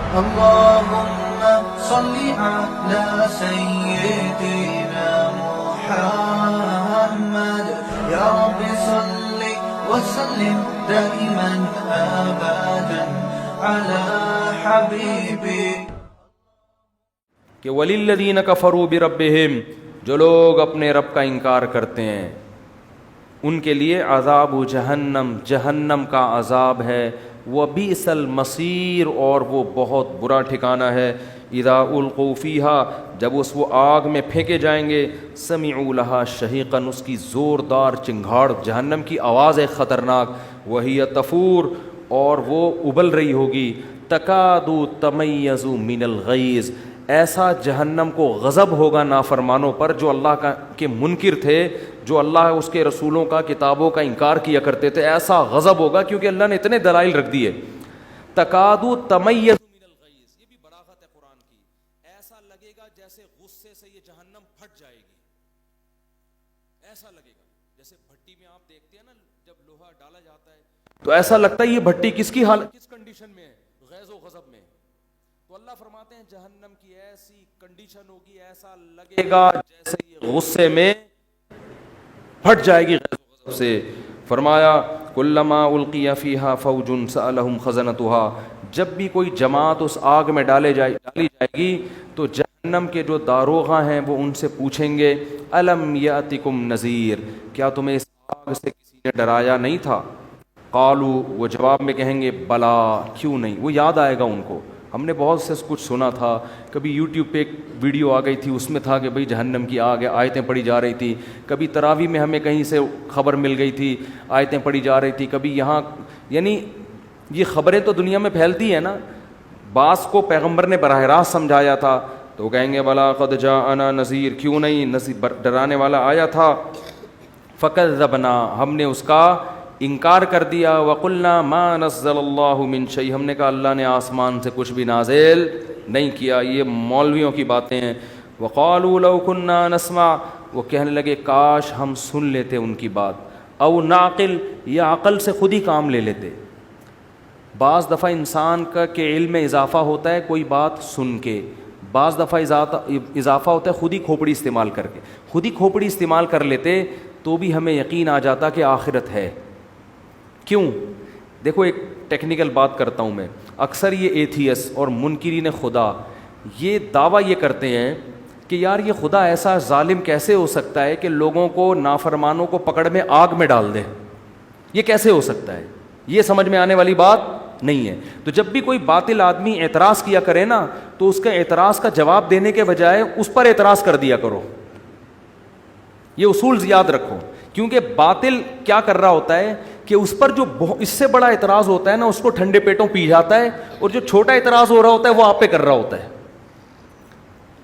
اللهم صل على سيدنا محمد يا رب صل وسلم دائما أبدا على حبيبك. کہ وَلِلَّذِينَ كَفَرُوا بِرَبِّهِمْ، جو لوگ اپنے رب کا انکار کرتے ہیں ان کے لیے عذاب جہنم، جہنم کا عذاب ہے، وَبِئْسَ الْمَصِيرُ، اور وہ بہت برا ٹھکانہ ہے. اِذَا أُلْقُوا فِيهَا، جب وہ آگ میں پھینکے جائیں گے، سَمِعُوا لَهَا شَهِيقًا، اس کی زوردار چنگھاڑ، جہنم کی آواز ہے خطرناک، وَهِيَ تَفُورُ، اور وہ ابل رہی ہوگی، تَكَادُ تَمَيَّزُ مِنَ الْغَيْظِ، ایسا جہنم کو غضب ہوگا نافرمانوں پر جو اللہ کے منکر تھے، جو اللہ اس کے رسولوں کا کتابوں کا انکار کیا کرتے تھے، ایسا غضب ہوگا کیونکہ اللہ نے اتنے دلائل رکھ دیے. تکاد تمیز من الغیظ، یہ بھی بلاغت ہے قرآن کی، ایسا لگے گا جیسے غصے سے یہ جہنم پھٹ جائے گی، ایسا لگے گا جیسے بھٹی میں آپ دیکھتے ہیں نا جب لوہا ڈالا جاتا ہے تو ایسا لگتا ہے یہ بھٹی کس کی حالت، کس کنڈیشن میں ہے، غیظ و غضب میں. تو اللہ فرماتے ہیں جہنم کی ایسی کنڈیشن ہوگی، ایسا لگے گا جیسے یہ غصے میں پھٹ جائے گی غیظ و غضب سے. فرمایا کلما القی فیہا فوج سألہم خزنتہا، جب بھی کوئی جماعت اس آگ میں ڈالی جائے گی تو جہنم کے جو داروغہ ہیں وہ ان سے پوچھیں گے الم یاتکم نذیر، کیا تمہیں اس آگ سے کسی نے ڈرایا نہیں تھا؟ قالوا، وہ جواب میں کہیں گے بلا، کیوں نہیں. وہ یاد آئے گا ان کو، ہم نے بہت سے کچھ سنا تھا، کبھی یوٹیوب پہ ایک ویڈیو آ گئی تھی اس میں تھا کہ بھئی جہنم کی آگ ہے، آیتیں پڑھی جا رہی تھی، کبھی تراویح میں ہمیں کہیں سے خبر مل گئی تھی آیتیں پڑھی جا رہی تھی، کبھی یہاں، یعنی یہ خبریں تو دنیا میں پھیلتی ہیں نا. بعض کو پیغمبر نے براہ راست سمجھایا تھا تو وہ کہیں گے بلا قد جاءنا نذیر، کیوں نہیں، نذیر ڈرانے والا آیا تھا. فکذبنا، ہم نے اس کا انکار کر دیا. وقلنا ما نزل اللہ من شیء، ہم نے کہا اللہ نے آسمان سے کچھ بھی نازل نہیں کیا، یہ مولویوں کی باتیں ہیں. وقالوا لو كنا نسمع، وہ کہنے لگے کاش ہم سن لیتے ان کی بات، او نعقل، یا عقل سے خود ہی کام لے لیتے. بعض دفعہ انسان کا کہ علم میں اضافہ ہوتا ہے کوئی بات سن کے، بعض دفعہ اضافہ ہوتا ہے خود ہی کھوپڑی استعمال کر کے. خود ہی کھوپڑی استعمال کر لیتے تو بھی ہمیں یقین آ جاتا کہ آخرت ہے. کیوں؟ دیکھو ایک ٹیکنیکل بات کرتا ہوں میں. اکثر یہ ایتھیس اور منکرین خدا یہ دعویٰ یہ کرتے ہیں کہ یار یہ خدا ایسا ظالم کیسے ہو سکتا ہے کہ لوگوں کو، نافرمانوں کو پکڑ میں آگ میں ڈال دے، یہ کیسے ہو سکتا ہے؟ یہ سمجھ میں آنے والی بات نہیں ہے. تو جب بھی کوئی باطل آدمی اعتراض کیا کرے نا تو اس کے اعتراض کا جواب دینے کے بجائے اس پر اعتراض کر دیا کرو. یہ اصول یاد رکھو، کیونکہ باطل کیا کر رہا ہوتا ہے کہ اس پر جو اس سے بڑا اعتراض ہوتا ہے نا اس کو ٹھنڈے پیٹوں پی جاتا ہے، اور جو چھوٹا اعتراض ہو رہا ہوتا ہے وہ آپ پہ کر رہا ہوتا ہے.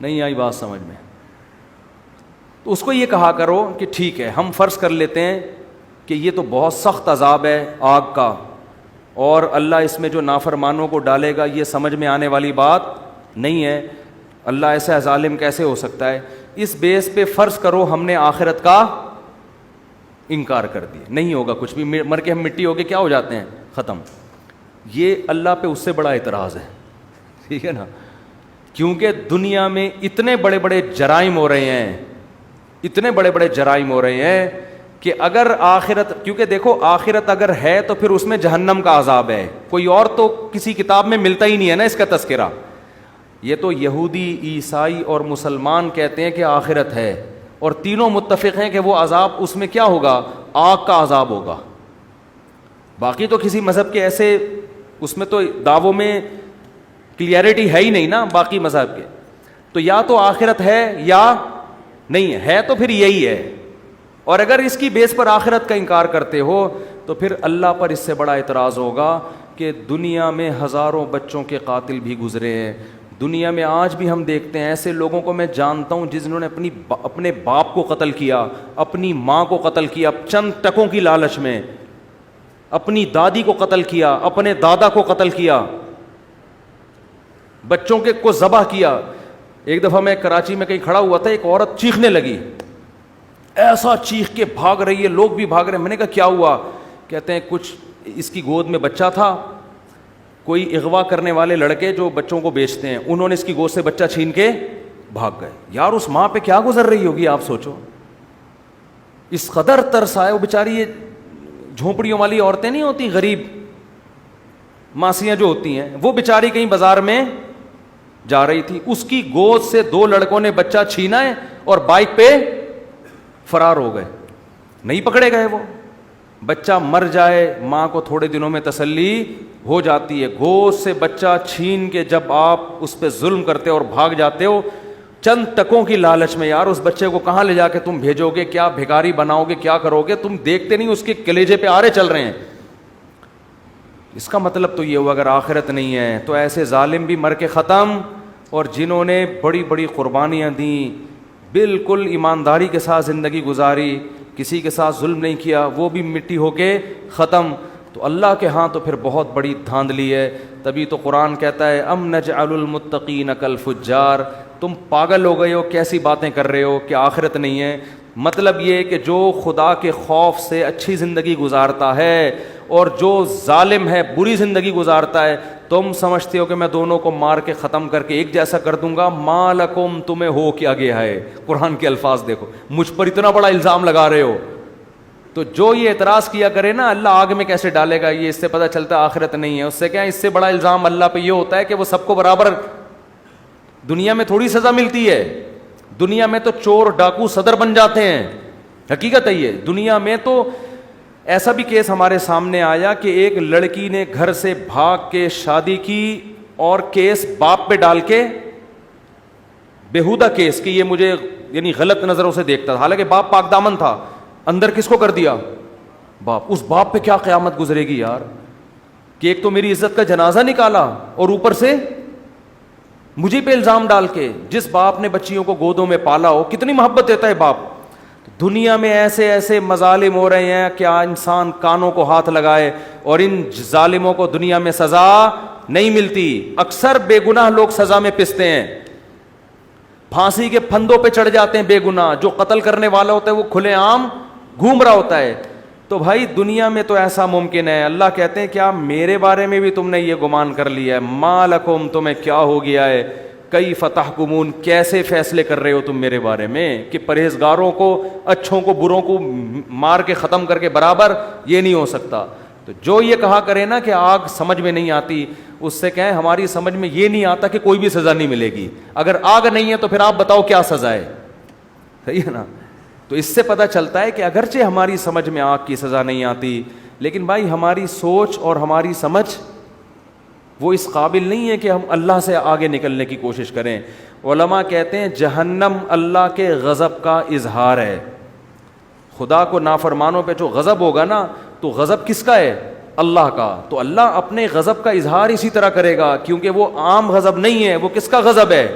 نہیں آئی بات سمجھ میں؟ تو اس کو یہ کہا کرو کہ ٹھیک ہے ہم فرض کر لیتے ہیں کہ یہ تو بہت سخت عذاب ہے آگ کا، اور اللہ اس میں جو نافرمانوں کو ڈالے گا یہ سمجھ میں آنے والی بات نہیں ہے، اللہ ایسا ظالم کیسے ہو سکتا ہے. اس بیس پہ فرض کرو ہم نے آخرت کا انکار کر دیا، نہیں ہوگا کچھ بھی، مر کے ہم مٹی ہو کے کیا ہو جاتے ہیں، ختم. یہ اللہ پہ اس سے بڑا اعتراض ہے، ٹھیک ہے نا. کیونکہ دنیا میں اتنے بڑے بڑے جرائم ہو رہے ہیں، اتنے بڑے بڑے جرائم ہو رہے ہیں کہ اگر آخرت، کیونکہ دیکھو آخرت اگر ہے تو پھر اس میں جہنم کا عذاب ہے، کوئی اور تو کسی کتاب میں ملتا ہی نہیں ہے نا اس کا تذکرہ. یہ تو یہودی، عیسائی اور مسلمان کہتے ہیں کہ آخرت ہے، اور تینوں متفق ہیں کہ وہ عذاب اس میں کیا ہوگا، آگ کا عذاب ہوگا. باقی تو کسی مذہب کے ایسے اس میں تو دعووں میں کلیئرٹی ہے ہی نہیں نا باقی مذہب کے. تو یا تو آخرت ہے یا نہیں ہے، تو پھر یہی ہے. اور اگر اس کی بیس پر آخرت کا انکار کرتے ہو تو پھر اللہ پر اس سے بڑا اعتراض ہوگا کہ دنیا میں ہزاروں بچوں کے قاتل بھی گزرے ہیں. دنیا میں آج بھی ہم دیکھتے ہیں ایسے لوگوں کو، میں جانتا ہوں جنہوں نے اپنے باپ کو قتل کیا، اپنی ماں کو قتل کیا چند ٹکوں کی لالچ میں، اپنی دادی کو قتل کیا، اپنے دادا کو قتل کیا، بچوں کے کو ذبح کیا. ایک دفعہ میں کراچی میں کہیں کھڑا ہوا تھا، ایک عورت چیخنے لگی، ایسا چیخ کے بھاگ رہی ہے، لوگ بھی بھاگ رہے ہیں. میں نے کہا کیا ہوا؟ کہتے ہیں کچھ اس کی گود میں بچہ تھا کوئی اغوا کرنے والے لڑکے جو بچوں کو بیچتے ہیں, انہوں نے اس کی گود سے بچہ چھین کے بھاگ گئے. یار اس ماں پہ کیا گزر رہی ہوگی آپ سوچو, اس قدر ترس آئے. وہ بیچاری یہ جھونپڑیوں والی عورتیں نہیں ہوتی, غریب ماسیاں جو ہوتی ہیں, وہ بیچاری کہیں بازار میں جا رہی تھی, اس کی گود سے 2 لڑکوں نے بچہ چھینا ہے اور بائک پہ فرار ہو گئے. نہیں پکڑے گئے وہ, بچہ مر جائے ماں کو تھوڑے دنوں میں تسلی ہو جاتی ہے. گود سے بچہ چھین کے جب آپ اس پہ ظلم کرتے ہو اور بھاگ جاتے ہو چند ٹکوں کی لالچ میں, یار اس بچے کو کہاں لے جا کے تم بھیجو گے, کیا بھکاری بناؤ گے, کیا کرو گے, تم دیکھتے نہیں اس کے کلیجے پہ آرے چل رہے ہیں. اس کا مطلب تو یہ ہوا اگر آخرت نہیں ہے تو ایسے ظالم بھی مر کے ختم, اور جنہوں نے بڑی بڑی قربانیاں دیں, بالکل ایمانداری کے ساتھ زندگی گزاری, کسی کے ساتھ ظلم نہیں کیا, وہ بھی مٹی ہو کے ختم. تو اللہ کے ہاں تو پھر بہت بڑی دھاندلی ہے. تبھی تو قرآن کہتا ہے ام نجعل المتقین کالفجار, تم پاگل ہو گئے ہو, کیسی باتیں کر رہے ہو کہ آخرت نہیں ہے. مطلب یہ کہ جو خدا کے خوف سے اچھی زندگی گزارتا ہے اور جو ظالم ہے بری زندگی گزارتا ہے, تم سمجھتے ہو کہ میں دونوں کو مار کے ختم کر کے ایک جیسا کر دوں گا. ما لکم, تمہیں ہو کیا گیا ہے. قرآن کے الفاظ دیکھو, مجھ پر اتنا بڑا الزام لگا رہے ہو. تو جو یہ اعتراض کیا کرے نا اللہ آگ میں کیسے ڈالے گا, یہ اس سے پتہ چلتا ہے آخرت نہیں ہے. اس سے کیا, اس سے بڑا الزام اللہ پہ یہ ہوتا ہے کہ وہ سب کو برابر. دنیا میں تھوڑی سزا ملتی ہے, دنیا میں تو چور ڈاکو صدر بن جاتے ہیں. حقیقت ہے یہ, دنیا میں تو ایسا بھی کیس ہمارے سامنے آیا کہ ایک لڑکی نے گھر سے بھاگ کے شادی کی اور کیس باپ پہ ڈال کے, بیہودہ کیس کہ یہ مجھے یعنی غلط نظروں سے دیکھتا تھا, حالانکہ باپ پاک دامن تھا, اندر کس کو کر دیا, باپ. اس باپ پہ کیا قیامت گزرے گی یار, کہ ایک تو میری عزت کا جنازہ نکالا اور اوپر سے مجھے پہ الزام ڈال کے. جس باپ نے بچیوں کو گودوں میں پالا ہو, کتنی محبت دیتا ہے باپ. دنیا میں ایسے ایسے مظالم ہو رہے ہیں کیا انسان کانوں کو ہاتھ لگائے, اور ان ظالموں کو دنیا میں سزا نہیں ملتی. اکثر بے گناہ لوگ سزا میں پستے ہیں, پھانسی کے پھندوں پہ چڑھ جاتے ہیں بے گناہ. جو قتل کرنے والا ہوتا ہے وہ کھلے عام گھوم رہا ہوتا ہے. تو بھائی دنیا میں تو ایسا ممکن ہے. اللہ کہتے ہیں کیا میرے بارے میں بھی تم نے یہ گمان کر لیا ہے, ما لکم, تمہیں کیا ہو گیا ہے, کیف تحکمون, کیسے فیصلے کر رہے ہو تم میرے بارے میں, کہ پرہیزگاروں کو, اچھوں کو, بروں کو مار کے ختم کر کے برابر, یہ نہیں ہو سکتا. تو جو یہ کہا کرے نا کہ آگ سمجھ میں نہیں آتی, اس سے کہیں ہماری سمجھ میں یہ نہیں آتا کہ کوئی بھی سزا نہیں ملے گی. اگر آگ نہیں ہے تو پھر آپ بتاؤ کیا سزا ہے, صحیح ہے نا. تو اس سے پتہ چلتا ہے کہ اگرچہ ہماری سمجھ میں آگ کی سزا نہیں آتی, لیکن بھائی ہماری سوچ اور ہماری سمجھ وہ اس قابل نہیں ہے کہ ہم اللہ سے آگے نکلنے کی کوشش کریں. علماء کہتے ہیں جہنم اللہ کے غضب کا اظہار ہے. خدا کو نافرمانوں پہ جو غضب ہوگا نا, تو غضب کس کا ہے, اللہ کا. تو اللہ اپنے غضب کا اظہار اسی طرح کرے گا, کیونکہ وہ عام غضب نہیں ہے, وہ کس کا غضب ہے,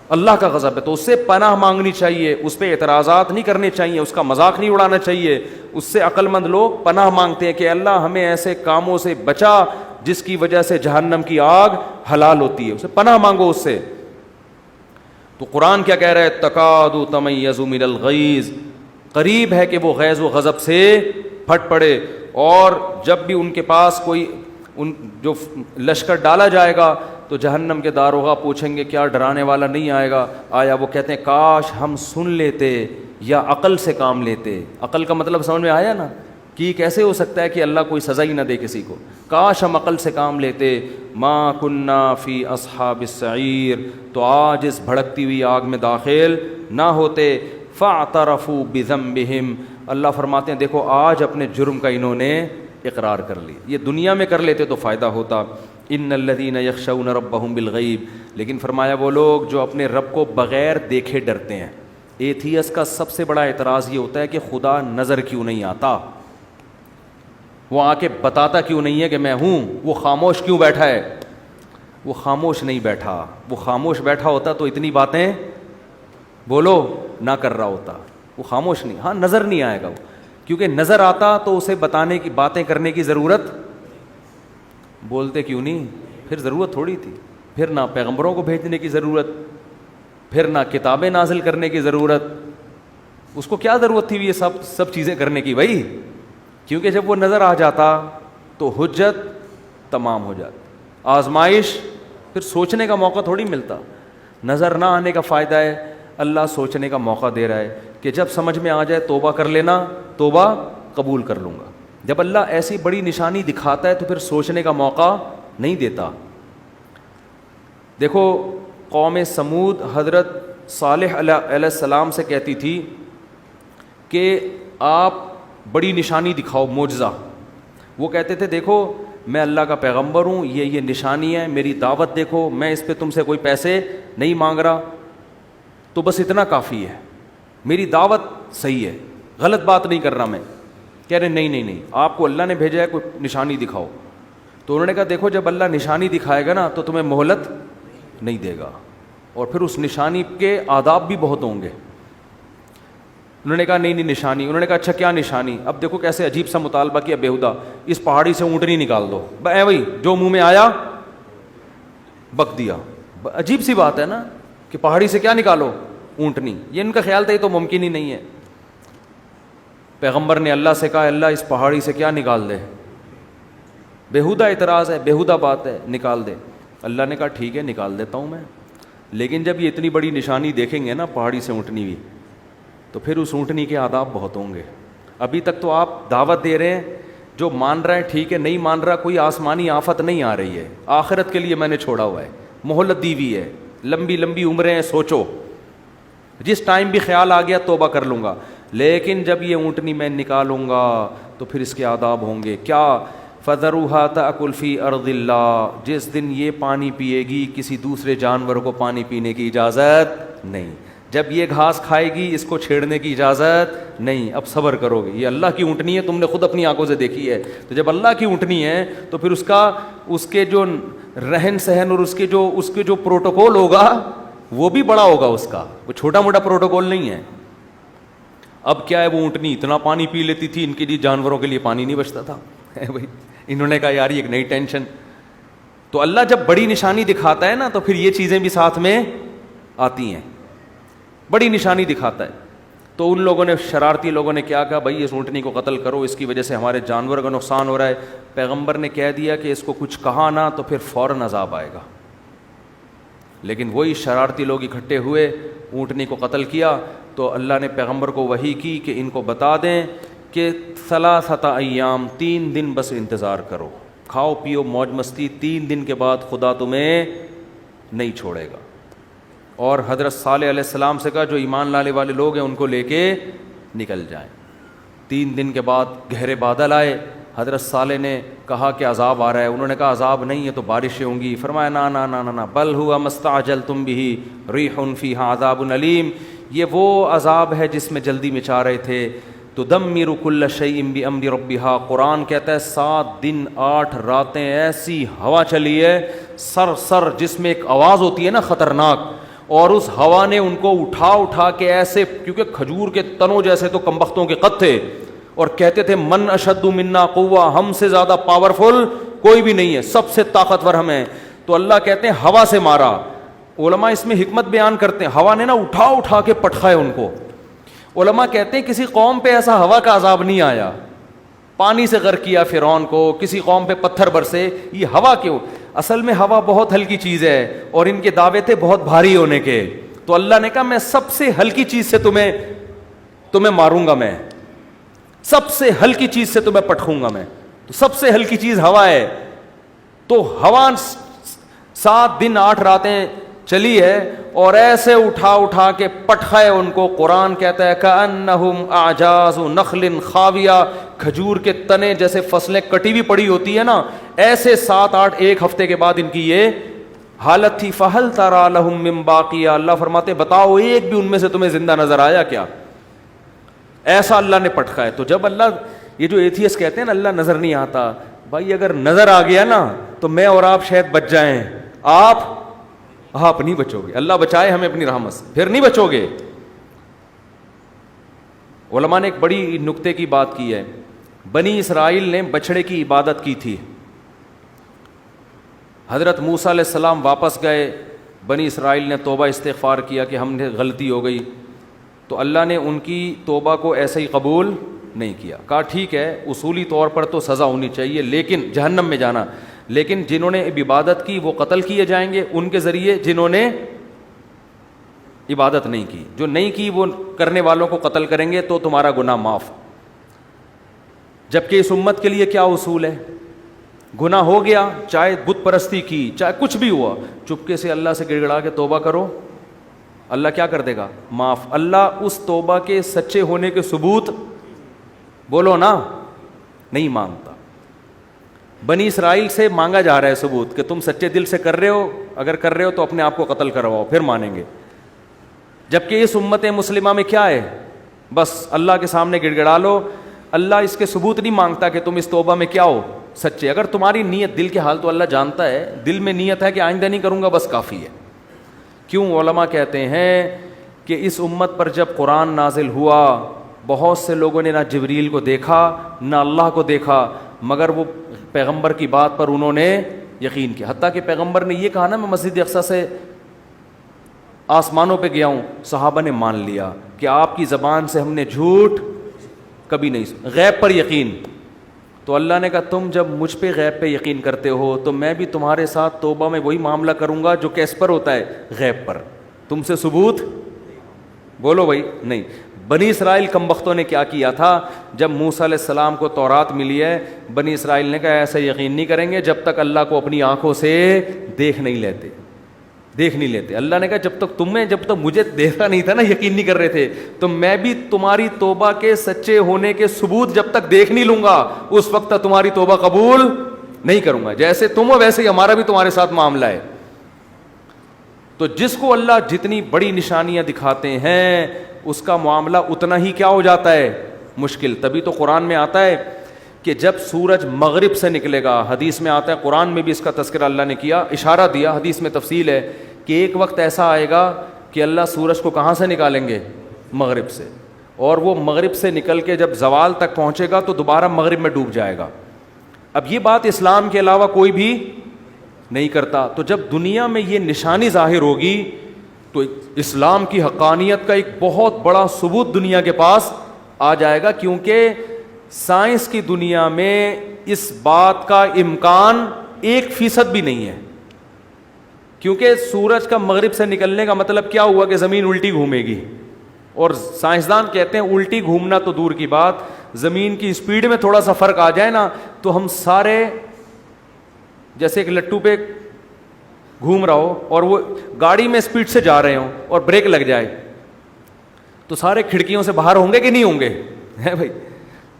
اللہ کا غضب ہے. تو اس سے پناہ مانگنی چاہیے, اس پہ اعتراضات نہیں کرنے چاہیے, اس کا مذاق نہیں اڑانا چاہیے. اس سے عقل مند لوگ پناہ مانگتے ہیں کہ اللہ ہمیں ایسے کاموں سے بچا جس کی وجہ سے جہنم کی آگ حلال ہوتی ہے, اسے پناہ مانگو اس سے. تو قرآن کیا کہہ رہا ہے, تکاد تمیز من الغیظ, قریب ہے کہ وہ غیظ و غضب سے پھٹ پڑے. اور جب بھی ان کے پاس کوئی جو لشکر ڈالا جائے گا تو جہنم کے داروغہ پوچھیں گے کیا ڈرانے والا نہیں آئے گا, آیا. وہ کہتے ہیں کاش ہم سن لیتے یا عقل سے کام لیتے. عقل کا مطلب سمجھ میں آیا نا, کہ کیسے ہو سکتا ہے کہ اللہ کوئی سزا ہی نہ دے کسی کو, کاش ہم عقل سے کام لیتے. ما کننا فی اصحاب السعیر, تو آج اس بھڑکتی ہوئی آگ میں داخل نہ ہوتے. فاعترفوا بذنبہم, اللہ فرماتے ہیں دیکھو آج اپنے جرم کا انہوں نے اقرار کر لی. یہ دنیا میں کر لیتے تو فائدہ ہوتا. ان الذین یخشون ربہم بالغیب, لیکن فرمایا وہ لوگ جو اپنے رب کو بغیر دیکھے ڈرتے ہیں. ایتھیس کا سب سے بڑا اعتراض یہ ہوتا ہے کہ خدا نظر کیوں نہیں آتا, وہ آ کے بتاتا کیوں نہیں ہے کہ میں ہوں, وہ خاموش کیوں بیٹھا ہے. وہ خاموش نہیں بیٹھا, وہ خاموش بیٹھا ہوتا تو اتنی باتیں بولو نہ کر رہا ہوتا. وہ خاموش نہیں, ہاں نظر نہیں آئے گا وہ, کیونکہ نظر آتا تو اسے بتانے کی, باتیں کرنے کی ضرورت, بولتے کیوں نہیں, پھر ضرورت تھوڑی تھی, پھر نہ پیغمبروں کو بھیجنے کی ضرورت, پھر نہ کتابیں نازل کرنے کی ضرورت. اس کو کیا ضرورت تھی یہ سب چیزیں کرنے کی بھائی, کیونکہ جب وہ نظر آ جاتا تو حجت تمام ہو جاتی. آزمائش پھر سوچنے کا موقع تھوڑی ملتا. نظر نہ آنے کا فائدہ ہے, اللہ سوچنے کا موقع دے رہا ہے کہ جب سمجھ میں آ جائے توبہ کر لینا, توبہ قبول کر لوں گا. جب اللہ ایسی بڑی نشانی دکھاتا ہے تو پھر سوچنے کا موقع نہیں دیتا. دیکھو قوم سمود حضرت صالح علیہ السلام سے کہتی تھی کہ آپ بڑی نشانی دکھاؤ, معجزہ. وہ کہتے تھے دیکھو میں اللہ کا پیغمبر ہوں, یہ نشانی ہے, میری دعوت دیکھو, میں اس پہ تم سے کوئی پیسے نہیں مانگ رہا, تو بس اتنا کافی ہے, میری دعوت صحیح ہے, غلط بات نہیں کر رہا میں. کہہ رہے نہیں, آپ کو اللہ نے بھیجا ہے, کوئی نشانی دکھاؤ. تو انہوں نے کہا دیکھو جب اللہ نشانی دکھائے گا نا تو تمہیں مہلت نہیں دے گا, اور پھر اس نشانی کے آداب بھی بہت ہوں گے. انہوں نے کہا نہیں نشانی. انہوں نے کہا اچھا کیا نشانی؟ اب دیکھو کیسے عجیب سا مطالبہ کیا بیہودہ, اس پہاڑی سے اونٹنی نکال دو. بھائی جو منہ میں آیا بک دیا. عجیب سی بات ہے نا کہ پہاڑی سے کیا نکالو؟ اونٹنی. یہ ان کا خیال تھا یہ تو ممکن ہی نہیں ہے. پیغمبر نے اللہ سے کہا اللہ اس پہاڑی سے کیا نکال دے, بیہودہ اعتراض ہے, بیہودہ بات ہے, نکال دے. اللہ نے کہا ٹھیک ہے نکال دیتا ہوں میں, لیکن جب یہ اتنی بڑی نشانی دیکھیں گے نا پہاڑی سے اونٹنی بھی, تو پھر اس اونٹنی کے آداب بہت ہوں گے. ابھی تک تو آپ دعوت دے رہے ہیں, جو مان رہا ہے ٹھیک ہے, نہیں مان رہا کوئی آسمانی آفت نہیں آ رہی ہے, آخرت کے لیے میں نے چھوڑا ہوا ہے, مہلت دی ہوئی ہے, لمبی لمبی عمریں ہیں, سوچو جس ٹائم بھی خیال آ گیا توبہ کر لوں گا. لیکن جب یہ اونٹنی میں نکالوں گا تو پھر اس کے آداب ہوں گے. کیا؟ فَذَرُوهَا تَأْكُلْ فِي أَرْضِ اللَّهِ, جس دن یہ پانی پیے گی کسی دوسرے جانور کو پانی پینے کی اجازت نہیں. جب یہ گھاس کھائے گی اس کو چھیڑنے کی اجازت نہیں. اب صبر کرو گے, یہ اللہ کی اونٹنی ہے, تم نے خود اپنی آنکھوں سے دیکھی ہے. تو جب اللہ کی اونٹنی ہے تو پھر اس کے جو رہن سہن اور اس کے جو پروٹوکول ہوگا وہ بھی بڑا ہوگا اس کا, وہ چھوٹا موٹا پروٹوکول نہیں ہے. اب کیا ہے, وہ اونٹنی اتنا پانی پی لیتی تھی, ان کے لیے جانوروں کے لیے پانی نہیں بچتا تھا. بھائی انہوں نے کہا یار یہ ایک نئی ٹینشن. تو اللہ جب بڑی نشانی دکھاتا ہے نا تو پھر یہ چیزیں بھی ساتھ میں آتی ہیں. بڑی نشانی دکھاتا ہے تو ان لوگوں نے, شرارتی لوگوں نے کیا کہا, بھائی اس اونٹنی کو قتل کرو, اس کی وجہ سے ہمارے جانور کا نقصان ہو رہا ہے. پیغمبر نے کہہ دیا کہ اس کو کچھ کہا نہ تو پھر فوراً عذاب آئے گا. لیکن وہی شرارتی لوگ اکٹھے ہوئے, اونٹنی کو قتل کیا. تو اللہ نے پیغمبر کو وحی کی کہ ان کو بتا دیں کہ 3 ایام, 3 دن بس انتظار کرو, کھاؤ پیو موج مستی, 3 دن کے بعد خدا تمہیں نہیں چھوڑے گا. اور حضرت صالح علیہ السلام سے کہا جو ایمان لانے والے لوگ ہیں ان کو لے کے نکل جائیں. 3 دن کے بعد گہرے بادل آئے. حضرت صالح نے کہا کہ عذاب آ رہا ہے. انہوں نے کہا عذاب نہیں ہے تو بارشیں ہوں گی. فرمایا نا نا نا نا, بل ہوا مستعجلتم بہ ریح فیہا عذاب علیم, یہ وہ عذاب ہے جس میں جلدی مچا رہے تھے. تدمر کل شیء بامر ربہا, قرآن کہتا ہے 7 دن 8 راتیں ایسی ہوا چلی ہے سر جس میں ایک آواز ہوتی ہے نا خطرناک, اور اس ہوا نے ان کو اٹھا کے ایسے, کیونکہ کھجور کے تنوں جیسے تو کمبختوں کے قد تھے, اور کہتے تھے من اشد منا قوہ, ہم سے زیادہ پاورفل کوئی بھی نہیں ہے, سب سے طاقتور ہم ہیں. تو اللہ کہتے ہیں ہوا سے مارا. علماء اس میں حکمت بیان کرتے ہیں, ہوا نے نا اٹھا کے پٹخائے ان کو. علماء کہتے ہیں کسی قوم پہ ایسا ہوا کا عذاب نہیں آیا, پانی سے غرق کیا فرعون کو, کسی قوم پہ پتھر برسے, یہ ہوا کیوں؟ اصل میں ہوا بہت ہلکی چیز ہے اور ان کے دعوے تھے بہت بھاری ہونے کے. تو اللہ نے کہا میں سب سے ہلکی چیز سے تمہیں ماروں گا, میں سب سے ہلکی چیز سے تمہیں پٹخوں گا میں. تو سب سے ہلکی چیز ہوا ہے. تو ہوا 7 دن 8 راتیں چلی ہے اور ایسے اٹھا کے پٹخائے ان کو. قرآن کہتا ہے کأنہم اعجاز نخل خاویہ, کھجور کے تنے جیسے فصلیں کٹی ہوئی پڑی ہوتی ہے نا, ایسے 7-8 ایک ہفتے کے بعد ان کی یہ حالت تھی. فہل تری لہم من باقیہ, اللہ فرماتے بتاؤ ایک بھی ان میں سے تمہیں زندہ نظر آیا کیا؟ ایسا اللہ نے پٹخا ہے. تو جب اللہ, یہ جو ایتھیسٹ کہتے ہیں نا اللہ نظر نہیں آتا, بھائی اگر نظر آ گیا نا تو میں اور آپ شاید بچ جائیں, آپ نہیں بچو گے. اللہ بچائے ہمیں اپنی رحمت سے, پھر نہیں بچو گے. علماء نے ایک بڑی نکتے کی بات کی ہے. بنی اسرائیل نے بچڑے کی عبادت کی تھی. حضرت موسیٰ علیہ السلام واپس گئے, بنی اسرائیل نے توبہ استغفار کیا کہ ہم نے غلطی ہو گئی. تو اللہ نے ان کی توبہ کو ایسے ہی قبول نہیں کیا. کہا ٹھیک ہے اصولی طور پر تو سزا ہونی چاہیے لیکن جہنم میں جانا, لیکن جنہوں نے عبادت کی وہ قتل کیے جائیں گے ان کے ذریعے جنہوں نے عبادت نہیں کی. جو نہیں کی وہ کرنے والوں کو قتل کریں گے تو تمہارا گناہ معاف. جبکہ اس امت کے لیے کیا اصول ہے؟ گناہ ہو گیا، چاہے بت پرستی کی، چاہے کچھ بھی ہوا، چپکے سے اللہ سے گڑ گڑا کے توبہ کرو، اللہ کیا کر دے گا؟ معاف. اللہ اس توبہ کے سچے ہونے کے ثبوت بولو نا نہیں مانگتا. بنی اسرائیل سے مانگا جا رہا ہے ثبوت کہ تم سچے دل سے کر رہے ہو، اگر کر رہے ہو تو اپنے آپ کو قتل کرواؤ پھر مانیں گے. جبکہ اس امت مسلمہ میں کیا ہے؟ بس اللہ کے سامنے گڑ گڑا لو، اللہ اس کے ثبوت نہیں مانگتا کہ تم اس توبہ میں کیا ہو سچے. اگر تمہاری نیت، دل کے حال تو اللہ جانتا ہے، دل میں نیت ہے کہ آئندہ نہیں کروں گا بس کافی ہے. کیوں علماء کہتے ہیں کہ اس امت پر جب قرآن نازل ہوا بہت سے لوگوں نے نہ جبریل کو دیکھا نہ اللہ کو دیکھا، مگر وہ پیغمبر کی بات پر انہوں نے یقین کیا. حتیٰ کہ پیغمبر نے یہ کہا نا میں مسجد اقصیٰ سے آسمانوں پہ گیا ہوں، صحابہ نے مان لیا کہ آپ کی زبان سے ہم نے جھوٹ کبھی نہیں سنا. غیب پر یقین. تو اللہ نے کہا تم جب مجھ پہ غیب پہ یقین کرتے ہو تو میں بھی تمہارے ساتھ توبہ میں وہی معاملہ کروں گا جو کیس پر ہوتا ہے؟ غیب پر. تم سے ثبوت بولو بھائی نہیں. بنی اسرائیل کم بختوں نے کیا کیا تھا؟ جب موسیٰ علیہ السلام کو تورات ملی ہے، بنی اسرائیل نے کہا ایسا یقین نہیں کریں گے جب تک اللہ کو اپنی آنکھوں سے دیکھ نہیں لیتے. اللہ نے کہا جب تک مجھے دیکھا نہیں تھا نا، یقین نہیں کر رہے تھے، تو میں بھی تمہاری توبہ کے سچے ہونے کے ثبوت جب تک دیکھ نہیں لوں گا اس وقت تک تمہاری توبہ قبول نہیں کروں گا. جیسے تم ہو ویسے ہی ہمارا بھی تمہارے ساتھ معاملہ ہے. تو جس کو اللہ جتنی بڑی نشانیاں دکھاتے ہیں اس کا معاملہ اتنا ہی کیا ہو جاتا ہے؟ مشکل. تبھی تو قرآن میں آتا ہے کہ جب سورج مغرب سے نکلے گا، حدیث میں آتا ہے، قرآن میں بھی اس کا تذکرہ اللہ نے کیا، اشارہ دیا، حدیث میں تفصیل ہے کہ ایک وقت ایسا آئے گا کہ اللہ سورج کو کہاں سے نکالیں گے؟ مغرب سے. اور وہ مغرب سے نکل کے جب زوال تک پہنچے گا تو دوبارہ مغرب میں ڈوب جائے گا. اب یہ بات اسلام کے علاوہ کوئی بھی نہیں کرتا. تو جب دنیا میں یہ نشانی ظاہر ہوگی تو اسلام کی حقانیت کا ایک بہت بڑا ثبوت دنیا کے پاس آ جائے گا، کیونکہ سائنس کی دنیا میں اس بات کا امکان 1% بھی نہیں ہے. کیونکہ سورج کا مغرب سے نکلنے کا مطلب کیا ہوا کہ زمین الٹی گھومے گی، اور سائنسدان کہتے ہیں الٹی گھومنا تو دور کی بات، زمین کی اسپیڈ میں تھوڑا سا فرق آ جائے نا تو ہم سارے جیسے ایک لٹو پہ گھوم رہا ہو اور وہ گاڑی میں اسپیڈ سے جا رہے ہوں اور بریک لگ جائے تو سارے کھڑکیوں سے باہر ہوں گے کہ نہیں ہوں گے؟ ہے بھائی.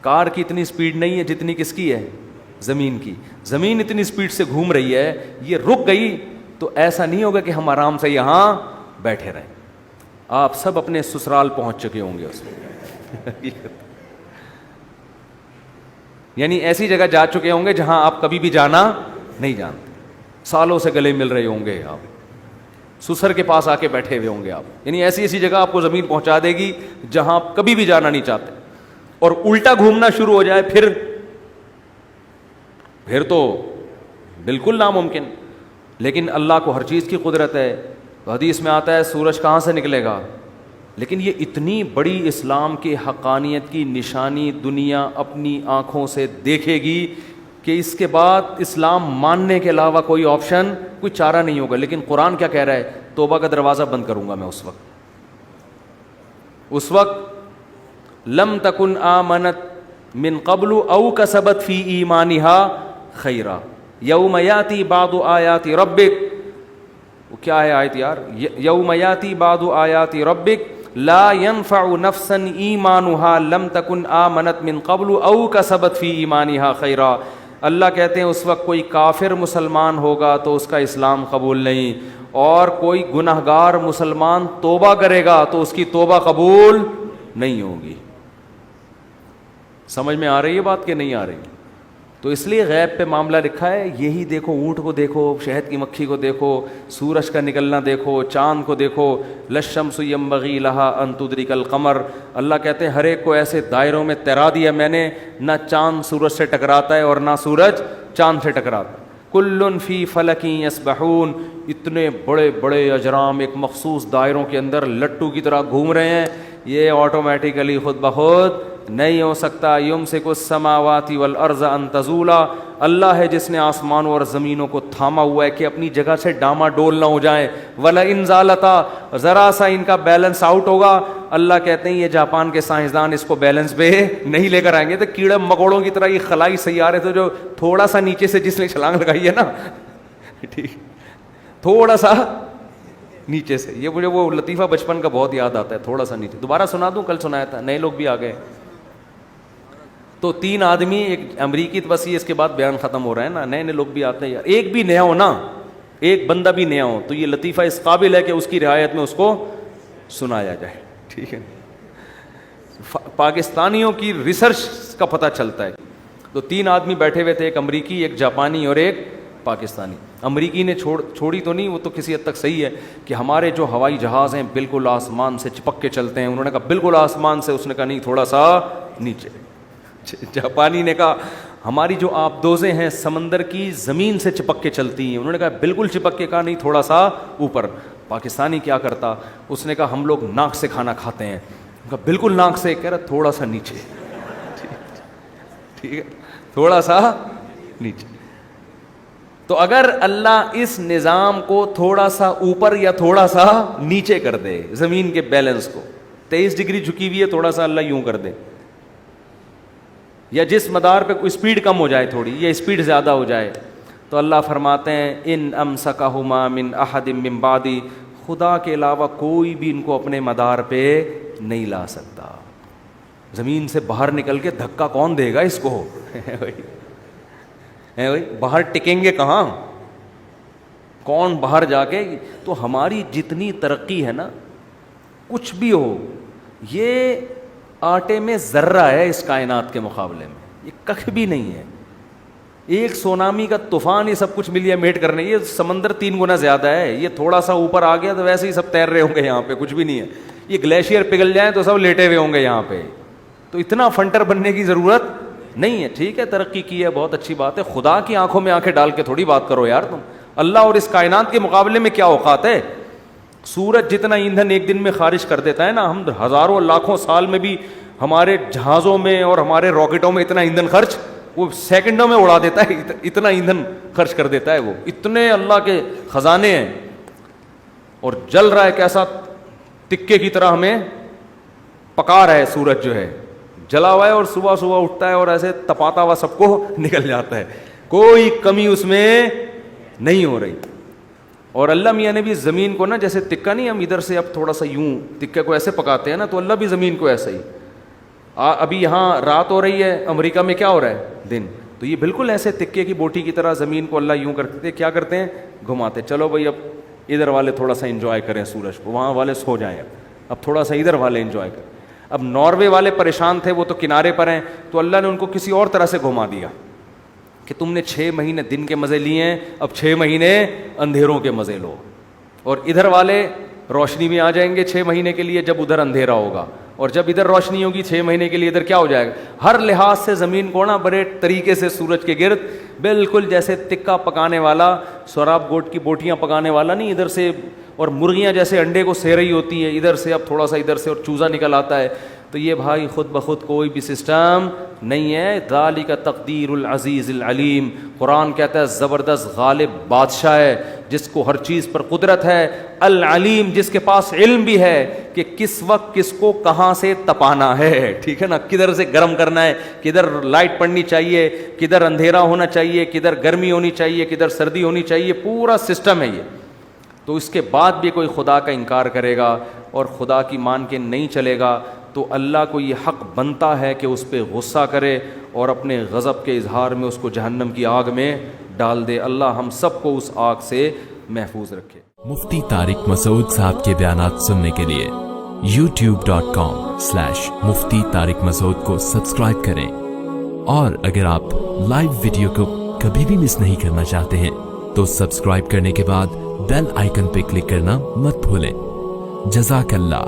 کار کی اتنی اسپیڈ نہیں ہے جتنی کس کی ہے؟ زمین کی. زمین اتنی اسپیڈ سے گھوم رہی ہے، یہ رک گئی تو ایسا نہیں ہوگا کہ ہم آرام سے یہاں بیٹھے رہیں. آپ سب اپنے سسرال پہنچ چکے ہوں گے اس میں یعنی ایسی جگہ جا چکے ہوں گے جہاں آپ کبھی بھی جانا نہیں جانتے. سالوں سے گلے مل رہے ہوں گے، آپ سسر کے پاس آ کے بیٹھے ہوئے ہوں گے آپ. یعنی ایسی ایسی جگہ آپ کو زمین پہنچا دے گی جہاں آپ کبھی بھی جانا نہیں چاہتے. اور الٹا گھومنا شروع ہو جائے پھر تو بالکل ناممکن. لیکن اللہ کو ہر چیز کی قدرت ہے. حدیث میں آتا ہے سورج کہاں سے نکلے گا، لیکن یہ اتنی بڑی اسلام کی حقانیت کی نشانی دنیا اپنی آنکھوں سے دیکھے گی کہ اس کے بعد اسلام ماننے کے علاوہ کوئی آپشن، کوئی چارہ نہیں ہوگا. لیکن قرآن کیا کہہ رہا ہے؟ توبہ کا دروازہ بند کروں گا میں اس وقت لم تکن آمنت من قبل او کسبت فی ایمانها خیرا یوم یاتی بعض آیات ربک. وہ کیا ہے آیت یار؟ یوم یاتی بعض آیات ربک لا ينفع نفسا ایمانها لم تکن آمنت من قبل او کسبت فی ایمانها خیرا. اللہ کہتے ہیں اس وقت کوئی کافر مسلمان ہوگا تو اس کا اسلام قبول نہیں، اور کوئی گنہگار مسلمان توبہ کرے گا تو اس کی توبہ قبول نہیں ہوگی. سمجھ میں آ رہی ہے بات کہ نہیں آ رہی؟ تو اس لیے غیب پہ معاملہ لکھا ہے. یہی دیکھو، اونٹ کو دیکھو، شہد کی مکھی کو دیکھو، سورج کا نکلنا دیکھو، چاند کو دیکھو. للشمس ينبغي لها ان تدرك القمر. اللہ کہتے ہیں ہر ایک کو ایسے دائروں میں تیرا دیا میں نے، نہ چاند سورج سے ٹکراتا ہے اور نہ سورج چاند سے ٹکراتا. کل فی فلک یسبحون. اتنے بڑے بڑے اجرام ایک مخصوص دائروں کے اندر لٹو کی طرح گھوم رہے ہیں، یہ آٹومیٹیکلی خود بخود نہیں ہو سکتا. یمسک السماوات والارض ان تزولا, اللہ ہے جس نے آسمانوں اور زمینوں کو تھاما ہوا ہے کہ اپنی جگہ سے ڈاما ڈول نہ ہو جائیں. وَلَئِن زَالَتَا, ذرا سا ان کا بیلنس آؤٹ ہوگا, اللہ کہتے ہیں یہ جاپان کے سائنسدان اس کو بیلنس پہ نہیں لے کر آئیں گے. تو کیڑے مکوڑوں کی طرح یہ خلائی سیارے تھے جو تھوڑا سا نیچے سے جس نے چھلانگ لگائی ہے نا, ٹھیک, تھوڑا سا نیچے سے, یہ مجھے وہ لطیفہ بچپن کا بہت یاد آتا ہے, تھوڑا سا نیچے. دوبارہ سنا دوں, کل سنایا تھا, نئے لوگ بھی آ گئے. تو 3 آدمی, ایک امریکی, بس یہ اس کے بعد بیان ختم ہو رہا ہے نا, نئے نئے لوگ بھی آتے ہیں. ایک بھی نیا ہو نا, ایک بندہ بھی نیا ہو تو یہ لطیفہ اس قابل ہے کہ اس کی رعایت میں اس کو سنایا جائے, ٹھیک ہے. پاکستانیوں کی ریسرچ کا پتہ چلتا ہے. تو 3 آدمی بیٹھے ہوئے تھے, ایک امریکی, ایک جاپانی اور ایک پاکستانی. امریکی نے چھوڑی تو نہیں, وہ تو کسی حد تک صحیح ہے کہ ہمارے جو ہوائی جہاز ہیں بالکل آسمان سے چپک کے چلتے ہیں. انہوں نے کہا بالکل آسمان سے, اس نے کہا نہیں تھوڑا سا نیچے. جاپانی نے کہا ہماری جو آبدوزیں ہیں سمندر کی زمین سے چپک کے چلتی ہیں. انہوں نے کہا بالکل چپک کے, کہا نہیں تھوڑا سا اوپر. پاکستانی کیا کرتا, اس نے کہا ہم لوگ ناک سے کھانا کھاتے ہیں. کہا بالکل ناک سے, کہہ رہا تھوڑا سا نیچے, ٹھیک ہے, تھوڑا سا نیچے. تو اگر اللہ اس نظام کو تھوڑا سا اوپر یا تھوڑا سا نیچے کر دے, زمین کے بیلنس کو 23 ڈگری جھکی ہوئی ہے, تھوڑا سا اللہ یوں کر دے, یا جس مدار پہ کوئی اسپیڈ کم ہو جائے تھوڑی, یا اسپیڈ زیادہ ہو جائے, تو اللہ فرماتے ہیں ان امسکہما من احد من بعدی, خدا کے علاوہ کوئی بھی ان کو اپنے مدار پہ نہیں لا سکتا. زمین سے باہر نکل کے دھکا کون دے گا اس کو, باہر ٹکیں گے کہاں, کون باہر جا کے. تو ہماری جتنی ترقی ہے نا, کچھ بھی ہو, یہ آٹے میں ذرہ ہے اس کائنات کے مقابلے میں, یہ کخ بھی نہیں ہے. ایک سونامی کا طوفان یہ سب کچھ ملیا میٹ کرنے, یہ سمندر 3 گنا زیادہ ہے. یہ تھوڑا سا اوپر آ گیا تو ویسے ہی سب تیر رہے ہوں گے یہاں پہ, کچھ بھی نہیں ہے. یہ گلیشیئر پگھل جائیں تو سب لیٹے ہوئے ہوں گے یہاں پہ. تو اتنا فنٹر بننے کی ضرورت نہیں ہے. ٹھیک ہے, ترقی کی ہے, بہت اچھی بات ہے. خدا کی آنکھوں میں آنکھیں ڈال کے تھوڑی بات کرو یار تم. اللہ اور اس کائنات کے مقابلے میں کیا اوقات ہے. سورج جتنا ایندھن ایک دن میں خارج کر دیتا ہے نا, ہم ہزاروں لاکھوں سال میں بھی ہمارے جہازوں میں اور ہمارے راکٹوں میں اتنا ایندھن خرچ وہ سیکنڈوں میں اڑا دیتا ہے. اتنا ایندھن خرچ کر دیتا ہے وہ. اتنے اللہ کے خزانے ہیں. اور جل رہا ہے کیسا, تکے کی طرح ہمیں پکا رہا ہے سورج جو ہے, جلا ہوا ہے, اور صبح صبح اٹھتا ہے اور ایسے تپاتا ہوا سب کو نکل جاتا ہے. کوئی کمی اس میں نہیں ہو رہی. اور اللہ میاں نے بھی زمین کو نا, جیسے تکا نہیں, ہم ادھر سے اب تھوڑا سا یوں تکے کو ایسے پکاتے ہیں نا, تو اللہ بھی زمین کو ایسا ہی. ابھی یہاں رات ہو رہی ہے, امریکہ میں کیا ہو رہا ہے, دن. تو یہ بالکل ایسے تکے کی بوٹی کی طرح زمین کو اللہ یوں کرتے, کیا کرتے ہیں, گھماتے. چلو بھائی اب ادھر والے تھوڑا سا انجوائے کریں سورج کو, وہاں والے سو جائیں, اب تھوڑا سا ادھر والے انجوائے کریں. اب ناروے والے پریشان تھے, وہ تو کنارے پر ہیں, تو اللہ نے ان کو کسی اور طرح سے گھما دیا کہ تم نے 6 مہینے دن کے مزے لیے ہیں, اب 6 مہینے اندھیروں کے مزے لو. اور ادھر والے روشنی میں آ جائیں گے 6 مہینے کے لیے جب ادھر اندھیرا ہوگا, اور جب ادھر روشنی ہوگی 6 مہینے کے لیے ادھر کیا ہو جائے گا. ہر لحاظ سے زمین کو نا بڑے طریقے سے سورج کے گرد بالکل جیسے تکا پکانے والا, سوراب گوٹ کی بوٹیاں پکانے والا نہیں, ادھر سے, اور مرغیاں جیسے انڈے کو سہ رہی ہوتی ہیں ادھر سے, اب تھوڑا سا ادھر سے اور چوزا نکل آتا ہے. تو یہ بھائی خود بخود کوئی بھی سسٹم نہیں ہے. ذالک تقدیر العزیز العلیم. قرآن کہتا ہے زبردست غالب بادشاہ ہے جس کو ہر چیز پر قدرت ہے, العلیم جس کے پاس علم بھی ہے کہ کس وقت کس کو کہاں سے تپانا ہے. ٹھیک ہے نا, کدھر سے گرم کرنا ہے, کدھر لائٹ پڑنی چاہیے, کدھر اندھیرا ہونا چاہیے, کدھر گرمی ہونی چاہیے, کدھر سردی ہونی چاہیے, پورا سسٹم ہے یہ. تو اس کے بعد بھی کوئی خدا کا انکار کرے گا اور خدا کی مان کے نہیں چلے گا, تو اللہ کو یہ حق بنتا ہے کہ اس پہ غصہ کرے اور اپنے غضب کے اظہار میں اس کو جہنم کی آگ میں ڈال دے. اللہ ہم سب کو اس آگ سے محفوظ رکھے. مفتی طارق مسعود صاحب کے بیانات سننے کے لیے youtube.com/مفتی طارق مسعود کو سبسکرائب کریں, اور اگر آپ لائیو ویڈیو کو کبھی بھی مس نہیں کرنا چاہتے ہیں تو سبسکرائب کرنے کے بعد بیل آئیکن پہ کلک کرنا مت بھولیں. جزاک اللہ.